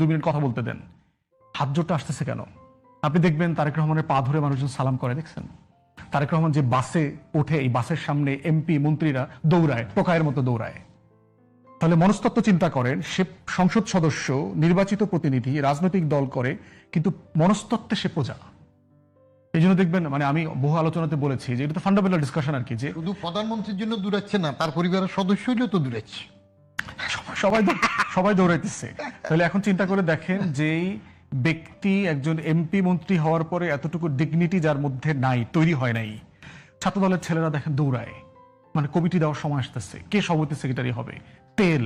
2 minute কথা বলতে দেন। হাত জোরটা আসতেছে কেন? আপনি দেখবেন তারেক রহমানের পা ধরে মানুষজন সালাম করে, দেখছেন? তারেক রহমান যে বাসে ওঠে, এই বাসের সামনে এমপি মন্ত্রীরা দৌড়ায়, টোকায়ের মতো দৌড়ায়। তাহলে মনস্তত্ত্ব চিন্তা করেন, সে সংসদ সদস্য, নির্বাচিত প্রতিনিধি, রাজনৈতিক দল করে, কিন্তু মনস্তত্ত্বে সে প্রজা। এই জন্য দেখবেন, মানে আমি বহু আলোচনাতে বলেছি যে এটা তো ফান্ডামেন্টাল ডিসকাশন আর কি, যে শুধু প্রধানমন্ত্রীর জন্য দূরাচ্ছে না, তার পরিবারের সদস্যও তো দূরাচ্ছে। সবাই দৌড়াইতেছে। তাহলে এখন চিন্তা করে দেখেন, যেই ব্যক্তি একজন এমপি মন্ত্রী হওয়ার পরে এতটুকু ডিগনিটি যার মধ্যে নাই, তৈরি হয় নাই, ছাত্রদলের ছেলেরা দেখেন দৌড়ায়, মানে কমিটি দেওয়ার সময় আসতেছে, কে সভাপতি সেক্রেটারি হবে, তেল।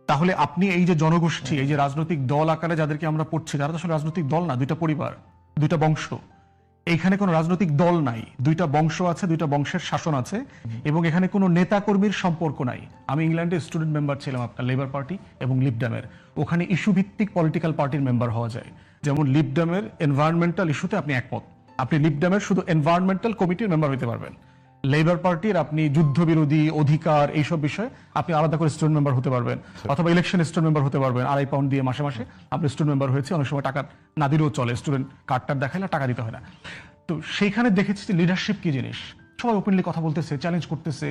তাহলে আপনি এই যে জনগোষ্ঠী, এই যে রাজনৈতিক দল আকারে যাদেরকে আমরা পড়ছি, তারা তো আসলে রাজনৈতিক দল না, দুইটা পরিবার, দুইটা বংশ। এইখানে কোনো রাজনৈতিক দল নাই, দুইটা বংশ আছে, দুইটা বংশের শাসন আছে, এবং এখানে কোনো নেতা কর্মীর সম্পর্ক নাই। আমি ইংল্যান্ডে স্টুডেন্ট মেম্বার ছিলাম, আপনার লেবার পার্টি এবং লিবডামের। ওখানে ইস্যু ভিত্তিক পলিটিক্যাল পার্টির মেম্বার হওয়া যায়। যেমন লিবডামের এনভায়রনমেন্টাল ইস্যুতে আপনি একমত, আপনি লিবডামের শুধু এনভায়রনমেন্টাল কমিটির মেম্বার হতে পারবেন। লেবার পার্টির আপনি যুদ্ধবিরোধী, অধিকার, এইসব বিষয়ে আপনি আলাদা করে স্টুডেন্ট মেম্বার হতে পারবেন, অথবা ইলেকশন স্টুডেন্ট মেম্বার হতে পারবেন। 2.5 পাউন্ড দিয়ে মাসে মাসে আপনি স্টুডেন্ট মেম্বার হয়েছে, অনেক সময় টাকা না দিলেও চলে, স্টুডেন্ট কার্ডটার দেখাইলে টাকা দিতে হয় না। তো সেইখানে দেখেছি যে লিডারশিপ কি জিনিস, সবাই ওপেনলি কথা বলতেছে, চ্যালেঞ্জ করতেছে,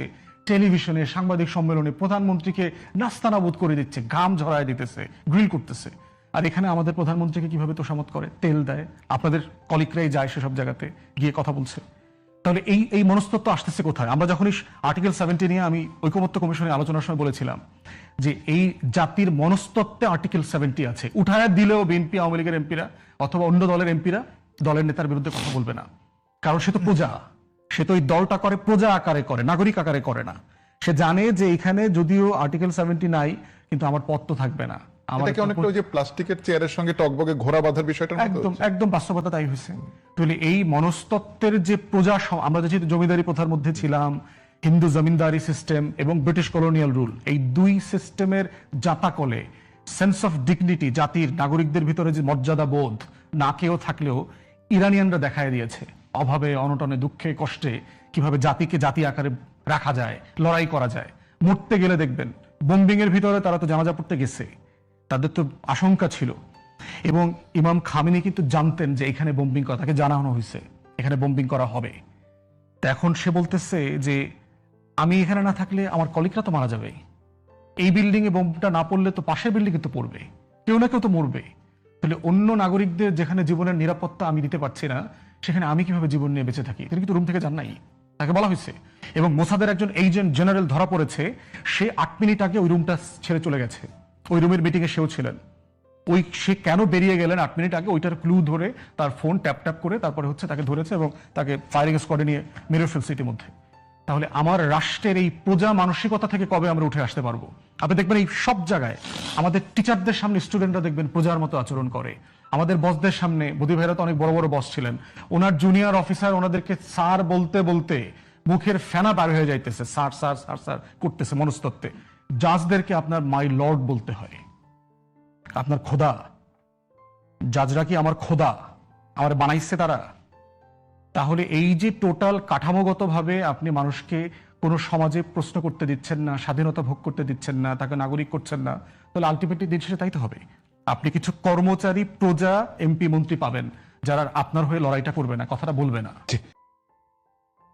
টেলিভিশনে, সাংবাদিক সম্মেলনে প্রধানমন্ত্রীকে নাস্তানাবুদ করে দিচ্ছে, ঘাম ঝরায় দিতেছে, গ্রিল করতেছে। আর এখানে আমাদের প্রধানমন্ত্রীকে কিভাবে তোষামত করে, তেল দেয়। আপনাদের কলিগরাই যায় সেসব জায়গাতে, গিয়ে কথা বলছে। তাহলে এই মনস্তত্ত্ব আসতেছে কোথায়? আমরা যখনই আর্টিকেল 70 নিয়ে আমি ঐকমত্য কমিশনে আলোচনার সময় বলেছিলাম যে এই জাতির মনস্তত্ত্বে আর্টিকেল 70 আছে, উঠায় দিলেও বিএনপি, আওয়ামী লীগের এমপিরা অথবা অন্য দলের এমপিরা দলের নেতার বিরুদ্ধে কথা বলবে না, কারণ সে তো প্রজা, সে তো ওই দলটা করে প্রজা আকারে করে, নাগরিক আকারে করে না। সে জানে যে এখানে যদিও আর্টিকেল 70 নাই, কিন্তু আমার পদ তো থাকবে না। এটাকে অনেকটা ওই যে প্লাস্টিকের চেয়ারের সঙ্গে টকবগে ঘোড়া বাঁধার বিষয়টা একদম একদম বাস্তবতা তাই হয়েছে। তাহলে এই মনস্তত্ত্বের যে প্রজা, আমরা যে জমিদারি প্রথার মধ্যে ছিলাম, হিন্দু জমিনদারি সিস্টেম এবং ব্রিটিশ কলোনিয়াল রুল, এই দুই সিস্টেমের জাতাকলে সেন্স অফ ডিগনিটি, জাতির নাগরিকদের ভিতরে যে মর্যাদা বোধ না কেউ থাকলেও ইরানিয়ানরা দেখায় দিয়েছে, অভাবে অনটনে দুঃখে কষ্টে কিভাবে জাতিকে জাতি আকারে রাখা যায়, লড়াই করা যায়। মরতে গেলে দেখবেন বোম্বিং এর ভিতরে তারা তো জানাজা পড়তে গেছে, তাদের তো আশঙ্কা ছিল। এবং ইমাম খামেনি কিন্তু জানতেন যে এখানে বোম্বিং করা, তাকে জানানো হয়েছে এখানে বোম্বিং করা হবে। তো এখন সে বলতেছে যে আমি এখানে না থাকলে আমার কলিগরা তো মারা যাবে, এই বিল্ডিং এ বোমটা না পড়লে তো পাশের বিল্ডিং এ তো পড়বে, কেউ না কেউ তো মরবে। তাহলে অন্য নাগরিকদের যেখানে জীবনের নিরাপত্তা আমি দিতে পারছি না, সেখানে আমি কিভাবে জীবন নিয়ে বেঁচে থাকি? তিনি কিন্তু রুম থেকে যান নাই, তাকে বলা হয়েছে। এবং মোসাদের একজন এজেন্ট জেনারেল ধরা পড়েছে, সে 8 মিনিট আগে ওই রুমটা ছেড়ে চলে গেছে, ওই রুমের মিটিং এ সেও ছিলেন। সে কেন বেরিয়ে গেলেন 8 মিনিট আগে, ওইটার ক্লু ধরে তার ফোন ট্যাপ ট্যাপ করে তারপরে তাকে ধরেছে এবং তাকে ফায়ারিং স্কোয়াডে নিয়ে মেরে ফেলছে সিটির মধ্যে। তাহলে আমার রাষ্ট্রের এই প্রজা মানসিকতা থেকে কবে আমরা উঠে আসতে পারবো? আপনি দেখবেন এই সব জায়গায় আমাদের টিচারদের সামনে স্টুডেন্টরা দেখবেন প্রজার মতো আচরণ করে। আমাদের বসদের সামনে, বদি ভাইরা তো অনেক বড় বড় বস ছিলেন, ওনার জুনিয়র অফিসার ওনাদেরকে স্যার বলতে বলতে মুখের ফেনা পার হয়ে যাইতেছে, স্যার স্যার স্যার স্যার করতেছে মনস্তত্ত্বে। জাজদেরকে আপনার মাই লর্ড বলতে হয়, আপনার খোদা। জাজরা কি আমার খোদা? আমার বানাইছে তারা? তাহলে এই যে টোটাল কাঠামোগতভাবে আপনি মানুষকে কোনো সমাজে প্রশ্ন করতে দিচ্ছেন না, স্বাধীনতা ভোগ করতে দিচ্ছেন না, তাকে নাগরিক করছেন না, তাহলে আলটিমেটলি দিন শেষে তাই তো হবে। আপনি কিছু কর্মচারী, প্রজা, এমপি মন্ত্রী পাবেন যারা আপনার হয়ে লড়াইটা করবে না, কথাটা বলবে না।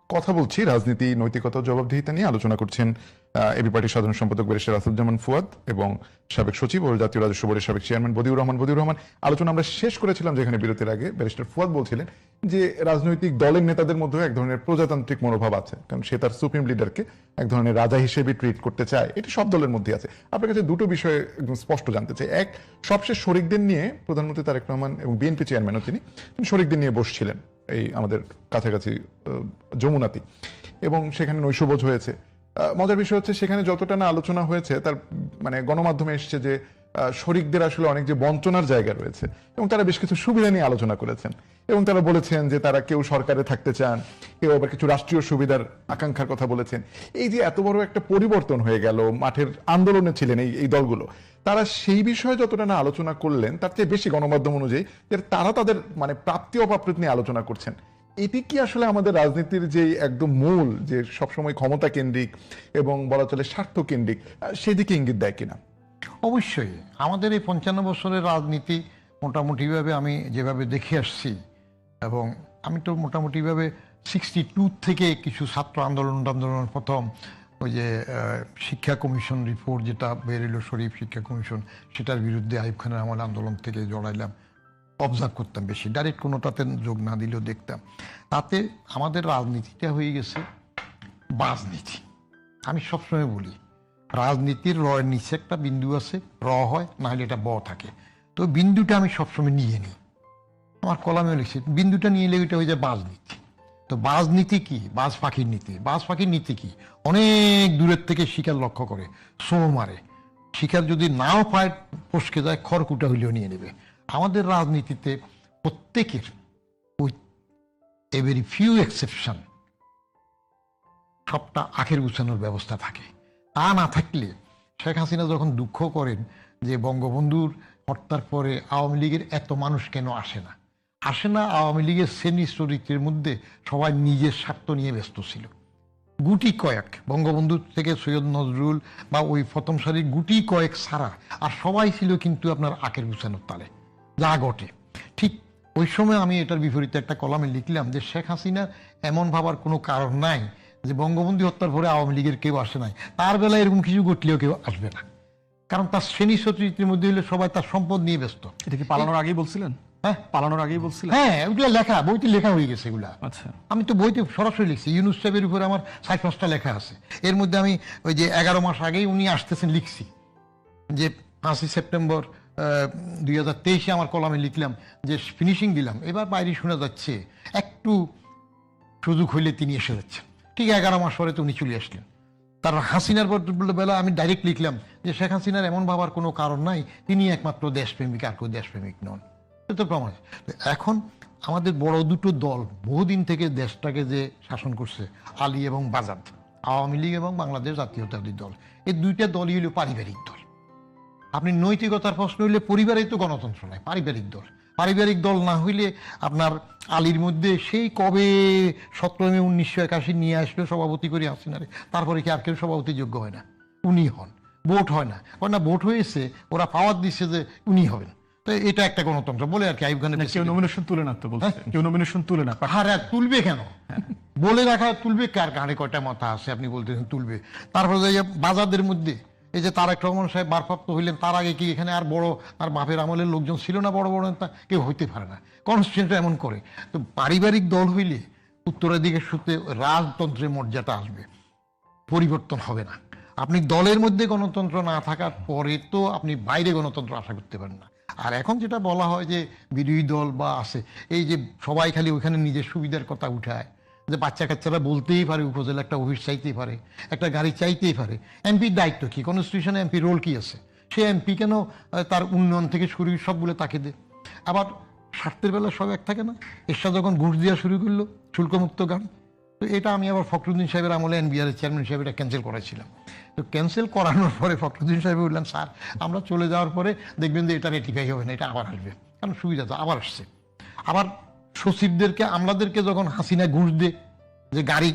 কথা বলছি রাজনীতি, নৈতিকতা, জবাবদিহিতা নিয়ে আলোচনা করছেন এবি পার্টির সাধারণ সম্পাদক ব্যারিস্টার রাসেলুজ্জামান ফুয়াদ এবং সাবেক সচিব ও জাতীয় রাজস্ব বোর্ডের সাবেক চেয়ারম্যান বদিউর রহমান। আলোচনা আমরা শেষ করেছিলাম যেখানে বিরতির আগে ব্যারিস্টার ফুয়াদ বলছিলেন যে রাজনৈতিক দলের নেতাদের মধ্যে এক ধরনের প্রজাতান্ত্রিক মনোভাব আছে, কারণ সে তার সুপ্রিম লিডারকে এক ধরনের রাজা হিসেবে ট্রিট করতে চায়। এটি সব দলের মধ্যে আছে। আপনার কাছে দুটো বিষয়ে একদম স্পষ্ট জানতে চাই। এক, সবশেষ শরিকদের নিয়ে প্রধানমন্ত্রী তারেক রহমান এবং বিএনপি চেয়ারম্যানও তিনি শরিকদের নিয়ে বসছিলেন এই আমাদের কাছাকাছি যমুনাতে, এবং সেখানে নৈশভোজ হয়েছে। মজার বিষয় হচ্ছে সেখানে যতটা না আলোচনা হয়েছে তার মানে গণমাধ্যমে এসছে যে শরিকদের আসলে অনেক যে বঞ্চনার জায়গা রয়েছে এবং তারা বেশ কিছু সুবিধা নিয়ে আলোচনা করেছেন এবং তারা বলেছেন যে তারা কেউ সরকারে থাকতে চান, কেউ আবার কিছু রাষ্ট্রীয় সুবিধার আকাঙ্ক্ষার কথা বলেছেন। এই যে এত বড় একটা পরিবর্তন হয়ে গেল, মাঠের আন্দোলনে ছিলেন এই দলগুলো, তারা সেই বিষয়ে যতটা না আলোচনা করলেন তার চেয়ে বেশি গণমাধ্যম অনুযায়ী যে তারা তাদের মানে প্রাপ্তি অপ্রাপ্তি নিয়ে আলোচনা করছেন। এটি কি আসলে আমাদের রাজনীতির যে একদম মূল, যে সবসময় ক্ষমতা কেন্দ্রিক এবং বলা চলে স্বার্থ কেন্দ্রিক, সেদিকে ইঙ্গিত দেয় কিনা? অবশ্যই আমাদের এই 55 বছরের রাজনীতি মোটামুটিভাবে আমি যেভাবে দেখে আসছি, এবং আমি তো মোটামুটিভাবে 62 থেকে কিছু ছাত্র আন্দোলন প্রথম ওই যে শিক্ষা কমিশন রিপোর্ট যেটা বেরোলো, শরীফ শিক্ষা কমিশন, সেটার বিরুদ্ধে আইয়ুব খানের আমলে আন্দোলন থেকে জড়াইলাম, অবজার্ভ করতাম বেশি, ডাইরেক্ট কোনোটাতে যোগ না দিলেও দেখতাম। তাতে আমাদের রাজনীতিটা হয়ে গেছে বাজনীতি। আমি সবসময় বলি রাজনীতির র এর নিচে একটা বিন্দু আছে, র হয় না হলে এটা ব থাকে, তো বিন্দুটা আমি সবসময় নিয়ে নিই, আমার কলামে লিখছি বিন্দুটা নিয়ে এলে ওইটা হয়ে যায় বাজনীতি। তো বাজনীতি কি? বাজ পাখির নীতি। বাজ পাখির নীতি কি? অনেক দূরের থেকে শিকার লক্ষ্য করে, সো মারে, শিকার যদি নাও পায় ফসকে যায়, খড়কুটা হইলেও নিয়ে নেবে। আমাদের রাজনীতিতে প্রত্যেকের ওই এ ভেরি ফিউ এক্সেপশন সবটা আখের গুছানোর ব্যবস্থা থাকে। তা না থাকলে শেখ হাসিনা যখন দুঃখ করেন যে বঙ্গবন্ধুর হত্যার পরে আওয়ামী লীগের এত মানুষ কেন আসে না, আওয়ামী লীগের শ্রেণী চরিত্রের মধ্যে সবাই নিজের স্বার্থ নিয়ে ব্যস্ত ছিল। গুটি কয়েক, বঙ্গবন্ধু থেকে সৈয়দ নজরুল বা ওই প্রথম সারির গুটি কয়েক ছাড়া আর সবাই ছিল কিন্তু আপনার আখের গুছানোর তালে, যা ঘটে। ঠিক ওই সময় আমি এটার বিপরীতে একটা কলামে লিখলাম যে শেখ হাসিনা এমন ভাবার কোনো কারণ নাই যে বঙ্গবন্ধু হত্যার পরে আওয়ামী লীগের কেউ আসে নাই, তার বেলায় এরকম কিছু ঘটলেও কেউ আসবে না, কারণ তার শ্রেণী চরিত্রের মধ্যে হলে সবাই তার সম্পদ নিয়ে ব্যস্ত। এটা কি পালানোর আগেই বলছিলেন? হ্যাঁ, পালানোর আগেই বলছিলেন? হ্যাঁ, ওইগুলো লেখা, বইতে লেখা হয়ে গেছে এগুলা। আচ্ছা, আমি তো বইতে সরাসরি লিখছি, ইউনুস সাহেবের উপরে আমার 4-5টা লেখা আছে। এর মধ্যে আমি ওই যে 11 মাস আগেই উনি আসতেছেন লিখছি, যে 5ই সেপ্টেম্বর 2023 আমার কলামে লিখলাম যে ফিনিশিং দিলাম, এবার বাইরে শোনা যাচ্ছে একটু সুযোগ হইলে তিনি এসে যাচ্ছেন। ঠিক 11 মাস পরে তো উনি চলে আসলেন। তার হাসিনার বেলা আমি ডাইরেক্ট লিখলাম যে শেখ হাসিনার এমন ভাবার কোনো কারণ নাই, তিনি একমাত্র দেশপ্রেমিক, আর কেউ দেশপ্রেমিক নন। তো প্রমাণ। এখন আমাদের বড় দুটো দল বহুদিন থেকে দেশটাকে যে শাসন করছে, আলী এবং বাজাদ, আওয়ামী লীগ এবং বাংলাদেশ জাতীয়তাবাদী দল, এই দুইটা দলই হলো পারিবারিক দল। আপনি নৈতিকতার প্রশ্ন হইলে পরিবারেই তো গণতন্ত্র নাই, পারিবারিক দল না হইলে আপনার আলীর মধ্যে সেই কবে 17 মে 1981 নিয়ে আসলো সভাপতি করে হাসিনারে, তারপরে কি আর কেউ সভাপতি যোগ্য হয় না? উনি হন। ভোট হয় না, ভোট হয়েছে, ওরা পাওয়ার দিচ্ছে যে উনি হবেন, তো এটা একটা গণতন্ত্র বলে আর কি। আইয়ুব খানের কেউ নমিনেশন তুলে না তো বলছে, কেউ নমিনেশন তুলে না। হ্যাঁ, তুলবে কেন? বলে রাখা তুলবে, কার গানে কয়টা মাথা আছে আপনি বলতেছেন তুলবে। তারপরে যে বাজারদের মধ্যে এই যে তারেক রহমান সাহেব ভারপ্রাপ্ত হইলেন, তার আগে কি এখানে আর বড় আর বাপের আমলের লোকজন ছিল না? বড় বড় নেতা কেউ হইতে পারে না, কনস্টিটিউশনটা এমন করে। তো পারিবারিক দল হইলে উত্তরাধিকার সূত্রে রাজতন্ত্রের মর্যাদা আসবে, পরিবর্তন হবে না। আপনি দলের মধ্যে গণতন্ত্র না থাকার পরে তো আপনি বাইরে গণতন্ত্র আশা করতে পারেন না। আর এখন যেটা বলা হয় যে বিরোধী দল বা আছে, এই যে সবাই খালি ওইখানে নিজের সুবিধার কথা উঠায়, যে বাচ্চা কাচ্চারা বলতেই পারে উপজেলা একটা অফিস চাইতেই পারে, একটা গাড়ি চাইতেই পারে। এমপির দায়িত্ব কি? কনস্টিটিউশনে এমপি রোল কি আছে? সে এমপি কেন তার উন্নয়ন থেকে শুরু সবগুলো তাকে দে। আবার স্বার্থের বেলা সব এক থাকে না। এরশাদ যখন ঘুষ দেওয়া শুরু করলো শুল্কমুক্ত গাড়ি, তো এটা আমি আবার ফখরুদ্দিন সাহেবের আমলে এনবিআর চেয়ারম্যান হিসেবে এটা ক্যান্সেল করেছিলাম। তো ক্যান্সেল করানোর পরে ফখরুদ্দিন সাহেব বললেন, স্যার আমরা চলে যাওয়ার পরে দেখবেন যে এটা রেটিফাই হবে না, এটা আবার আসবে, কারণ সুবিধা তো আবার আসছে। আবার সচিবদেরকে, আমলাদেরকে যখন হাসিনা ঘুষ দে যে গাড়ি,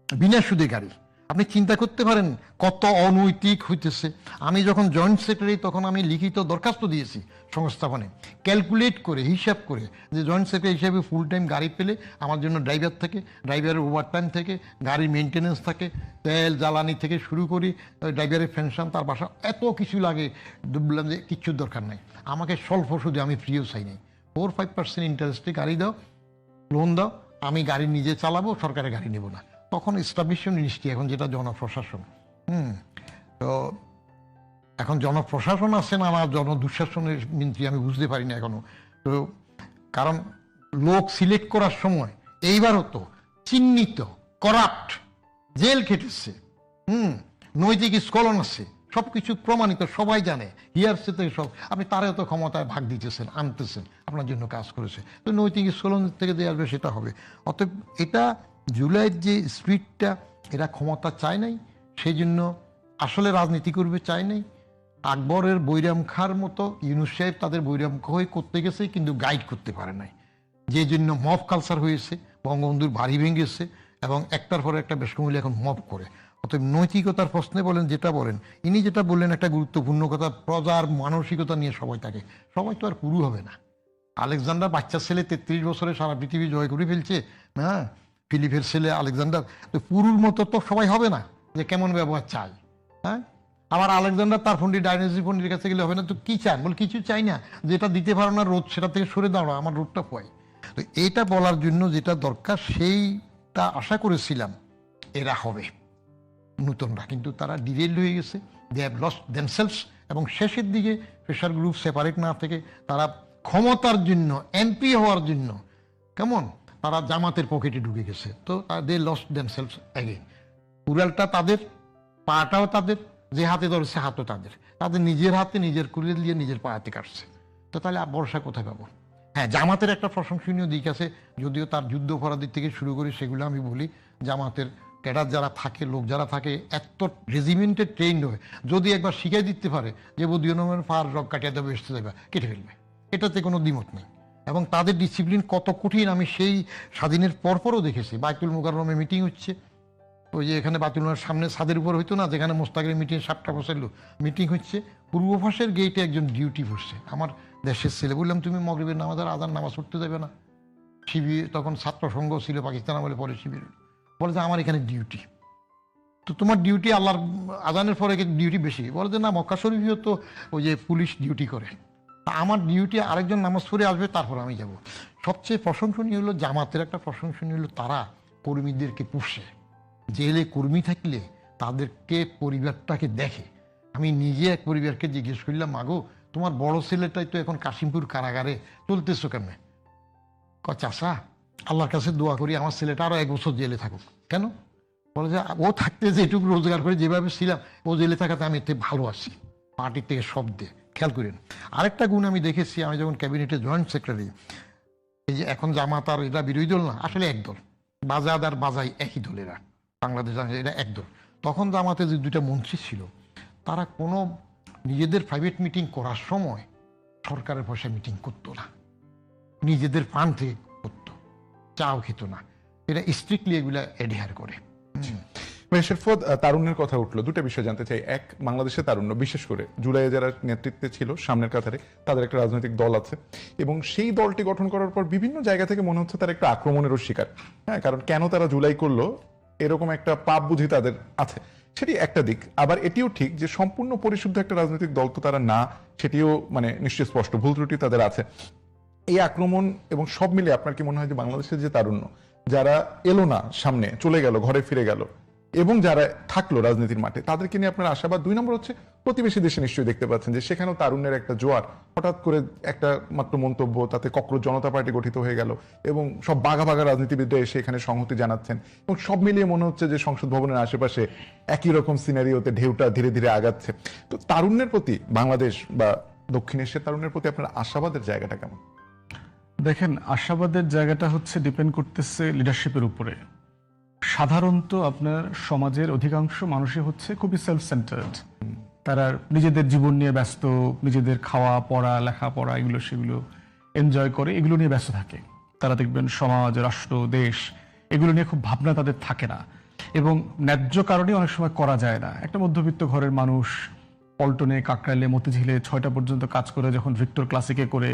বিনা সুদে গাড়ি, আপনি চিন্তা করতে পারেন কত অনৈতিক হইতেছে। আমি যখন জয়েন্ট সেক্রেটারি তখন আমি লিখিত দরখাস্ত দিয়েছি সংস্থাপনে, ক্যালকুলেট করে হিসাব করে যে জয়েন্ট সেক্রেটারি হিসাবে ফুল টাইম গাড়ি পেলে আমার জন্য ড্রাইভার থাকে, ড্রাইভারের ওভার টাইম থেকে, গাড়ির মেনটেন্যান্স থাকে, তেল জ্বালানি থেকে শুরু করি, ড্রাইভারের পেনশন, তার বাসা, এত কিছু লাগে। বললাম যে কিচ্ছুর দরকার নাই, আমাকে স্বল্প সুদে, আমি ফ্রিও চাই নাই, 4-5% ইন্টারেস্টে গাড়ি দাও, লোন দাও, আমি গাড়ি নিজে চালাবো, সরকারের গাড়ি নেব না। তখন এস্টাবলিশমেন্ট মিনিস্ট্রি, এখন যেটা জনপ্রশাসন। তো এখন জনপ্রশাসন আছে না জনদুঃশাসনের মন্ত্রী, আমি বুঝতে পারি না এখনো। তো কারণ লোক সিলেক্ট করার সময় এইবারও তো চিহ্নিত করাপ্ট, জেল খেটেছে, নৈতিক স্খলন আছে, সবকিছু প্রমাণিত, সবাই জানে, হিয়ারসে থেকে সব। আপনি তারও তো ক্ষমতায় ভাগ দিতেছেন, আনতেছেন, আপনার জন্য কাজ করেছে, তো নৈতিক স্খলন থেকে যে আসবে সেটা হবে। অতএব এটা জুলাইয়ের যে স্পিডটা, এরা ক্ষমতা চায় নাই, সেই জন্য আসলে রাজনীতি করবে চায় নাই। আকবরের বৈরাম খার মতো ইউনুস সাহেব তাদের বৈরাম হয়ে করতে গেছে, কিন্তু গাইড করতে পারে নাই, যে জন্য মব কালচার হয়েছে, বঙ্গবন্ধুর বাড়ি ভেঙেছে, এবং একটার পরে একটা বেশ কমিলে এখন মব করে। অতএব নৈতিকতার প্রশ্নে বলেন যেটা বলেন, ইনি যেটা বললেন একটা গুরুত্বপূর্ণ কথা, প্রজার মানসিকতা নিয়ে সবাই থাকে। সবাই তো আর পুরু হবে না। আলেকজান্ডার বাচ্চা ছেলে 33 বছরে সারা পৃথিবী জয় করে ফেলছে, হ্যাঁ, ফিলিপের ছেলে আলেকজান্ডার। তো পুরুর মতো তো সবাই হবে না, যে কেমন ব্যবহার চাই। হ্যাঁ, আবার আলেকজান্ডার তার ফন্ডি ডাইনোসি ফন্ডির কাছে গেলে হবে না, তো কি চান? বল কিছু চাই না, যেটা দিতে পারো না রোদ, সেটা থেকে সরে দাঁড়াও, আমার রোদটা পাই। তো এইটা বলার জন্য যেটা দরকার সেইটা আশা করেছিলাম এরা হবে নূতনরা, কিন্তু তারা ডিরেইলড হয়ে গেছে, দে হ্যাভ লস্ট দেমসেলস। এবং শেষের দিকে প্রেশার গ্রুপ সেপারেট না থেকে তারা ক্ষমতার জন্য, এমপি হওয়ার জন্য কেমন তারা জামাতের পকেটে ঢুকে গেছে। তো দে লস্ট দেমসেলস অ্যাগেন। কুড়ালটা তাদের, পাটাও তাদের, যে হাতে ধরেছে হাতও তাদের, তাদের নিজের হাতে নিজের কুড়িয়ে দিয়ে নিজের পায়াতে কাটছে। তো তাহলে ভরসা কোথায় পাবো? হ্যাঁ, জামাতের একটা প্রশংসনীয় দিক আছে, যদিও তার যুদ্ধ অপরাধীর থেকে শুরু করে সেগুলো আমি বলি। জামাতের ক্যাডার যারা থাকে, লোক যারা থাকে, এত রেজিমেন্টে ট্রেন্ড হয়ে যদি একবার শিখাই দিতে পারে যে বদিও নামের ফার রক কাটিয়ে দেবে, এসতে দেবে, কেটে ফেলবে, এটাতে কোনো দ্বিমত নেই। এবং তাদের ডিসিপ্লিন কত কঠিন আমি সেই স্বাধীনের পরপরও দেখেছি। বাইতুল মুকাররমে মিটিং হচ্ছে, ওই যে এখানে বাইতুল মুকাররমের সামনে ছাদের উপর হইতো না, যেখানে মোস্তাকের মিটিং 7টা বসাইলো, মিটিং হচ্ছে, পূর্ব পাশের গেটে একজন ডিউটি বসছে। আমার দেশের ছেলে, বললাম তুমি মগরিবের নামাজের আজান নামাজ পড়তে যাবে না? শিবির তখন ছাত্র সংঘ ছিল, পাকিস্তান আমলে পরে শিবির, বলে যে আমার এখানে ডিউটি। তো তোমার ডিউটি আল্লাহর আজানের পরে ডিউটি বেশি? বলে যে না, মক্কা শরীফেও তো ওই যে পুলিশ ডিউটি করে, তা আমার ডিউটি আরেকজন নামাজ পড়ে আসবে, তারপর আমি যাব। সবচেয়ে প্রশংসনীয় হলো জামাতের একটা প্রশংসনীয় হলো তারা কর্মীদেরকে পুষে। জেলে কর্মী থাকলে তাদেরকে, পরিবারটাকে দেখে। আমি নিজে এক পরিবারকে জিজ্ঞেস করলাম, মাগো তোমার বড় ছেলেটাই তো এখন কাশিমপুর কারাগারে, চলতেছো কেমনে? চাষা আল্লাহর কাছে দোয়া করি আমার ছেলেটা আরো 1 বছর জেলে থাকুক। কেন? বলে যে ও থাকতে যেটুকু রোজগার করে যেভাবে ছিলাম, ও জেলে থাকাতে আমি এতে ভালো আছি, পার্টির থেকে শব্দে। খেয়াল করেন আরেকটা গুণ আমি দেখেছি, আমি যখন ক্যাবিনেটে জয়েন্ট সেক্রেটারি, এই যে এখন জামাত আর এরা বিরোধী দল না, আসলে এক দল, বাজাদ আর বাজাই একই দলেরা, বাংলাদেশ এটা এক দল। তখন জামাতে যে 2টা মন্ত্রী ছিল, তারা কোনো নিজেদের প্রাইভেট মিটিং করার সময় সরকারের পয়সা মিটিং করতো না, নিজেদের ফান্ড থেকে করতো, চাও খেত না। এটা স্ট্রিক্টলি এগুলা এডহেয়ার করে। শেরফুয়াদ, তারুণ্যের কথা উঠলো, 2টা বিষয় জানতে চাই। এক, বাংলাদেশের তারুণ্য, বিশেষ করে জুলাইয়ে যারা নেতৃত্বে ছিল সামনের কাতারে, তাদের একটা রাজনৈতিক দল আছে, এবং সেই দলটি গঠন করার পর বিভিন্ন জায়গা থেকে মনে হচ্ছে তারা একটা আক্রমণেরও শিকার। হ্যাঁ, কারণ কেন তারা জুলাই করলো এরকম একটা পাপ বুঝি তাদের আছে, সেটি একটা দিক। আবার এটিও ঠিক যে সম্পূর্ণ পরিশুদ্ধ একটা রাজনৈতিক দল তো তারা না, সেটিও মানে নিশ্চয়ই স্পষ্ট, ভুল ত্রুটি তাদের আছে। এই আক্রমণ এবং সব মিলে আপনার কি মনে হয় যে বাংলাদেশের যে তারুণ্য, যারা এলো না সামনে, চলে গেল, ঘরে ফিরে গেল, এবং যারা থাকলো রাজনীতির মাঠে, তাদেরকে নিয়ে আপনার আশাবাদ? 2 নম্বর হচ্ছে প্রতিবেশী দেশে নিশ্চয়ই দেখতে পাচ্ছেন যে সেখানেও তারুণ্যের একটা জোয়ার, হঠাৎ করে একটা মাত্র মন্তব্য, তাতে ককরোচ জনতা পার্টি গঠিত হয়ে গেল, এবং সব বাঘা বাঘা রাজনীতিবিদরা এসে এখানে সংহতি জানাচ্ছেন, এবং সব মিলিয়ে মনে হচ্ছে যে সংসদ ভবনের আশেপাশে একই রকম সিনারিওতে ঢেউটা ধীরে ধীরে আগাচ্ছে। তো তারুণ্যের প্রতি, বাংলাদেশ বা দক্ষিণ এশিয়ার তারুণ্যের প্রতি আপনার আশাবাদের জায়গাটা কেমন? দেখেন, আশাবাদের জায়গাটা হচ্ছে ডিপেন্ড করতেছে লিডারশিপের উপরে। সাধারণত আপনার সমাজের অধিকাংশ মানুষই হচ্ছে খুবই সেলফ সেন্টার্ড, তারা নিজেদের জীবন নিয়ে ব্যস্ত, নিজেদের খাওয়া পড়া লেখাপড়া এগুলো সেগুলো এনজয় করে, এগুলো নিয়ে ব্যস্ত থাকে। তারা দেখবেন সমাজ, রাষ্ট্র, দেশ এগুলো নিয়ে খুব ভাবনা তাদের থাকে না, এবং ন্যায্য কারণে অনেক সময় করা যায় না। একটা মধ্যবিত্ত ঘরের মানুষ পল্টনে, কাকরাইলে, মতিঝিলে 6টা পর্যন্ত কাজ করে যখন ভিক্টর ক্লাসিকে করে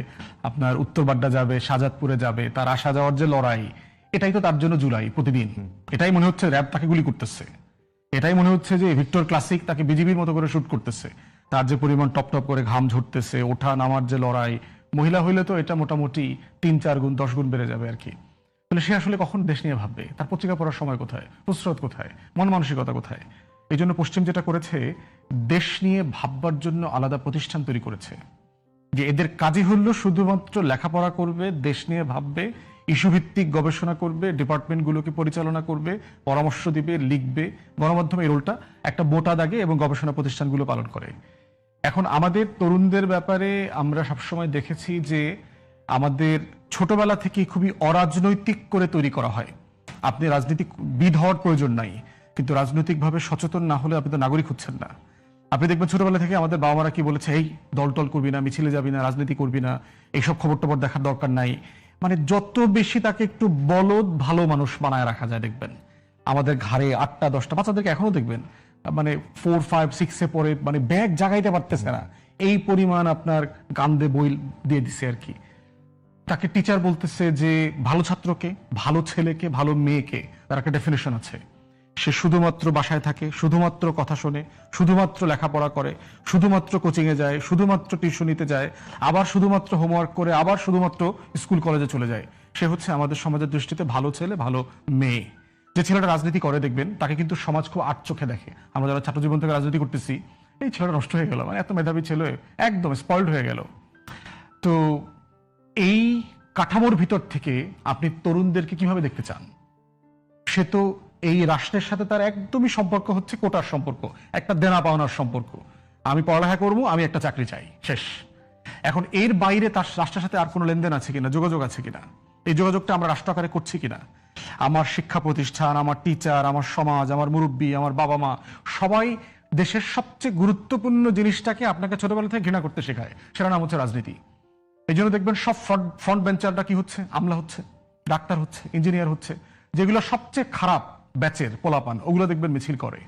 আপনার উত্তরবাড্ডা যাবে, শাহজাদপুরে যাবে, তার আসা যাওয়ার যে লড়াই, এটাই তো তার জন্য জুলাই প্রতিদিন। এটাই মনে হচ্ছে র্যাব তাকে গুলি করতেছে, এটাই মনে হচ্ছে যে ভিক্টর ক্লাসিক তাকে বিজিবির মতো করে শুট করতেছে, তার যে পরিমাণ টপ টপ করে ঘাম ঝরতেছে, ওঠা নামার যে লড়াই। মহিলা হইলে তো এটা মোটামুটি 3-4 গুণ 10 গুণ বেড়ে যাবে আর কি। তাহলে সে আসলে কখন দেশ নিয়ে ভাববে? তার পত্রিকা পড়ার সময় কোথায়, প্রস্রোত কোথায়, মন মানসিকতা কোথায়? এই জন্য পশ্চিম যেটা করেছে, দেশ নিয়ে ভাববার জন্য আলাদা প্রতিষ্ঠান তৈরি করেছে, যে এদের কাজই হলো শুধুমাত্র লেখাপড়া করবে, দেশ নিয়ে ভাববে, ইস্যুভিত্তিক গবেষণা করবে, ডিপার্টমেন্টগুলোকে পরিচালনা করবে, পরামর্শ দিবে, লিখবে। গণমাধ্যমে এই রোলটা একটা মোটা দাগে এবং গবেষণা প্রতিষ্ঠানগুলো পালন করে। এখন আমাদের তরুণদের ব্যাপারে আমরা সবসময় দেখেছি যে আমাদের ছোটবেলা থেকে খুবই অরাজনৈতিক করে তৈরি করা হয়। আপনি রাজনীতিবিদ হওয়ার প্রয়োজন নাই, কিন্তু রাজনৈতিকভাবে সচেতন না হলে আপনি তো নাগরিক হচ্ছেন না। আপনি দেখবেন ছোটবেলা থেকে আমাদের বাবা মারা কি বলেছে, এই দল টল করবি না, মিছিলে যাবি না, রাজনীতি করবি না, এইসব খবর টবর দেখার দরকার নাই। মানে যত বেশি তাকে একটু বলদ ভালো মানুষ বানায় রাখা যায় দেখবেন, আমাদের ঘাড়ে 8টা 10টা বাচ্চাদেরকে এখনো দেখবেন মানে 4, 5, 6-এ পড়ে মানে ব্যাগ জাগাইতে পারতেছে না, এই পরিমাণ আপনার কান্দে বই দিয়ে দিছে আর কি। তাকে টিচার বলতেছে যে ভালো ছাত্রকে, ভালো ছেলেকে, ভালো মেয়েকে তার একটা ডেফিনেশন আছে। সে শুধুমাত্র বাসায় থাকে, শুধুমাত্র কথা শোনে, শুধুমাত্র লেখাপড়া করে, শুধুমাত্র কোচিংয়ে যায়, শুধুমাত্র টিউশনিতে যায়, আবার শুধুমাত্র হোমওয়ার্ক করে, আবার শুধুমাত্র স্কুল কলেজে চলে যায়। সে হচ্ছে আমাদের সমাজের দৃষ্টিতে ভালো ছেলে, ভালো মেয়ে। যে ছেলেটা রাজনীতি করে দেখবেন তাকে কিন্তু সমাজ খুব আট চোখে দেখে। আমরা যারা ছাত্র জীবন থেকে রাজনীতি করতেছি, এই ছেলেটা নষ্ট হয়ে গেল, মানে এত মেধাবী ছেলে একদম স্পয়েলড হয়ে গেল। তো এই কাঠামোর ভিতর থেকে আপনি তরুণদেরকে কিভাবে দেখতে চান? সে তো এই রাষ্ট্রের সাথে তার একদমই সম্পর্ক হচ্ছে কোটার সম্পর্ক, একটা দেনা পাওনার সম্পর্ক। আমি পড়ালেখা করবো, আমি একটা চাকরি চাই, শেষ। এখন এর বাইরে তার রাষ্ট্রের সাথে আর কোনো লেনদেন আছে কিনা, যোগাযোগ আছে কিনা, এই যোগাযোগটা আমরা রাষ্ট্র আকারে করছি কিনা? আমার শিক্ষা প্রতিষ্ঠান, আমার টিচার, আমার সমাজ, আমার মুরব্বী, আমার বাবা মা সবাই দেশের সবচেয়ে গুরুত্বপূর্ণ জিনিসটাকে আপনাকে ছোটবেলা থেকে ঘৃণা করতে শেখায়, সেটা নাম হচ্ছে রাজনীতি। এই জন্য দেখবেন সব ফ্রন্ট বেঞ্চাররা কি হচ্ছে, আমলা হচ্ছে, ডাক্তার হচ্ছে, ইঞ্জিনিয়ার হচ্ছে, যেগুলো সবচেয়ে খারাপ ব্যাচের পোলাপান, ওগুলো দেখবেন মিছিল করে।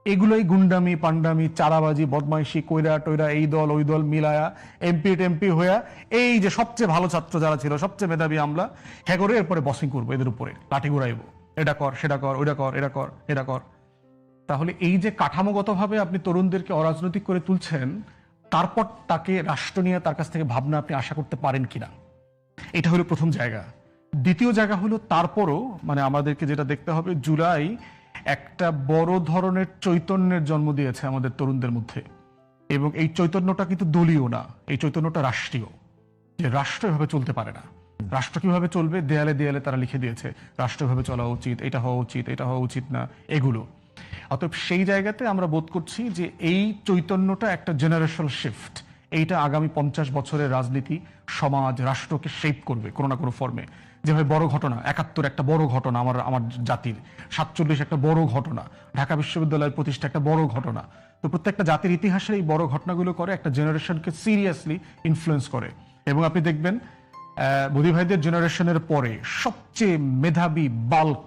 এগুলোই গুন্ডামি, পান্ডামি, চারাবাজি, বদমাইশি, কইরা টইরা, এই দল ওই দল মিলায়া টেম্পি হইয়া এই যে সবচেয়ে ভালো ছাত্র যারা ছিল, সবচেয়ে মেধাবী আমলা, হ্যাঁ করে এরপরে বসিং করবো, এদের উপরে লাঠি ঘুরাইবো, এটা কর সেটা কর, ওইটা কর, এটা কর এটা কর। তাহলে এই যে কাঠামোগতভাবে আপনি তরুণদেরকে অরাজনৈতিক করে তুলছেন, তারপর তাকে রাষ্ট্র নিয়ে তার কাছ থেকে ভাবনা আপনি আশা করতে পারেন কিনা, এটা হলো প্রথম জায়গা। দ্বিতীয় জায়গা হলো তারপরও মানে আমাদেরকে যেটা দেখতে হবে, জুলাই একটা বড় ধরনের চৈতন্যের জন্ম দিয়েছে আমাদের তরুণদের মধ্যে, এবং এই চৈতন্যটা কিন্তু দলীয় না, এই চৈতন্যটা রাষ্ট্রীয়। যে রাষ্ট্র এভাবে চলতে পারে না, রাষ্ট্র কিভাবে চলবে দেয়ালে দেয়ালে তারা লিখে দিয়েছে, রাষ্ট্র এভাবে চলা উচিত, এটা হওয়া উচিত, এটা হওয়া উচিত না, এগুলো। অতএব সেই জায়গাতে আমরা বোধ করছি যে এই চৈতন্যটা একটা জেনারেশনাল শিফট, এইটা আগামী 50 বছরের রাজনীতি, সমাজ, রাষ্ট্রকে শেপ করবে কোনো না কোনো ফর্মে। যেভাবে বড় ঘটনা 71 একটা বড় ঘটনা আমার জাতির, 47 একটা বড় ঘটনা, ঢাকা বিশ্ববিদ্যালয়ের প্রতিষ্ঠা একটা বড় ঘটনা। তো প্রত্যেকটা জাতির ইতিহাসের এই বড় ঘটনাগুলো করে একটা জেনারেশনকে সিরিয়াসলি ইনফ্লুয়েন্স করে। এবং আপনি দেখবেন মোদি ভাইদের জেনারেশনের পরে সবচেয়ে মেধাবী বাল্ক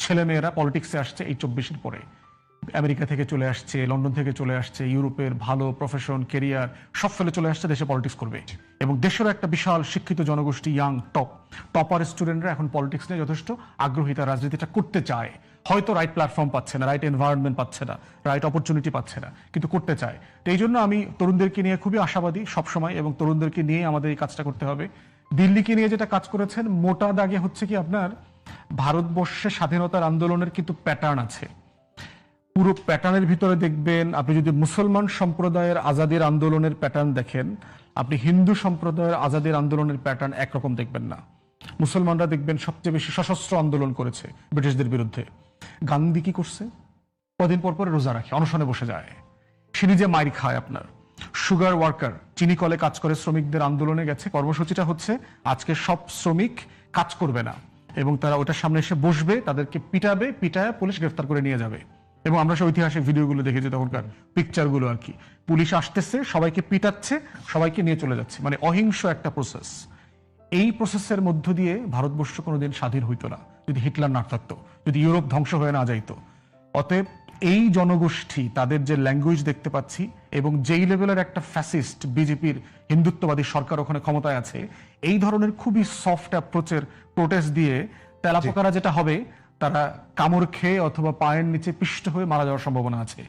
ছেলেমেয়েরা পলিটিক্সে আসছে এই 24-এর পরে। আমেরিকা থেকে চলে আসছে, লন্ডন থেকে চলে আসছে, ইউরোপের ভালো প্রফেশন, কেরিয়ার সব ফেলে চলে আসছে, দেশে পলিটিক্স করবে। এবং দেশেরও একটা বিশাল শিক্ষিত জনগোষ্ঠী, ইয়াং টপার স্টুডেন্টরা এখন পলিটিক্স নিয়ে যথেষ্ট আগ্রহী, তারা রাজনীতিটা করতে চায়। হয়তো রাইট প্ল্যাটফর্ম পাচ্ছে না, রাইট এনভায়রনমেন্ট পাচ্ছে না, রাইট অপরচুনিটি পাচ্ছে না, কিন্তু করতে চায়। তো এই জন্য আমি তরুণদেরকে নিয়ে খুবই আশাবাদী সবসময়, এবং তরুণদেরকে নিয়ে আমাদের এই কাজটা করতে হবে। দিল্লিকে নিয়ে যেটা কাজ করেছেন, মোটা দাগে হচ্ছে কি আপনার ভারতবর্ষে স্বাধীনতার আন্দোলনের কিন্তু প্যাটার্ন আছে। পুরো প্যাটার্নের ভিতরে দেখবেন, আপনি যদি মুসলমান সম্প্রদায়ের আজাদির আন্দোলনের প্যাটার্ন দেখেন, আপনি হিন্দু সম্প্রদায়ের আজাদির আন্দোলনের প্যাটার্ন একরকম দেখবেন না। মুসলমানরা দেখবেন সবচেয়ে বেশি সশস্ত্র আন্দোলন করেছে ব্রিটিশদের বিরুদ্ধে। গান্ধী কি করছে? কদিন পর পরে রোজা রাখে, অনশনে বসে যায়, সে নিজে মাইর খায়। আপনার সুগার ওয়ার্কার, চিনি কলে কাজ করে শ্রমিকদের আন্দোলনে গেছে, কর্মসূচিটা হচ্ছে আজকে সব শ্রমিক কাজ করবে না, এবং তারা ওটার সামনে এসে বসবে, তাদেরকে পিটায় পুলিশ গ্রেফতার করে নিয়ে যাবে। এবং আমরা সেই ঐতিহাসিক ভিডিওগুলো দেখেছি, তখনকার পিকচারগুলো আর কি, পুলিশ আসতেছে, সবাইকে পিটাচ্ছে, সবাইকে নিয়ে চলে যাচ্ছে, মানে অহিংস একটা প্রসেস। এই প্রসেসের মধ্য দিয়ে ভারতবর্ষ কোনোদিন স্বাধীন হইতো না যদি হিটলার না থাকতো, যদি ইউরোপ ধ্বংস হয়ে না যাইতো। অতএব এই জনগোষ্ঠী, তাদের যে ল্যাঙ্গুয়েজ দেখতে পাচ্ছি, এবং যেই লেভেলের একটা ফ্যাসিস্ট বিজেপির হিন্দুত্ববাদী সরকার ওখানে ক্ষমতায় আছে, এই ধরনের খুবই সফট অ্যাপ্রোচের প্রোটেস্ট দিয়ে তেলাপোকারা যেটা হবে, তারা কামড় খেয়ে অথবা পায়ের নিচে পিষ্ট হয়ে মারা যাওয়ার সম্ভাবনা আছে।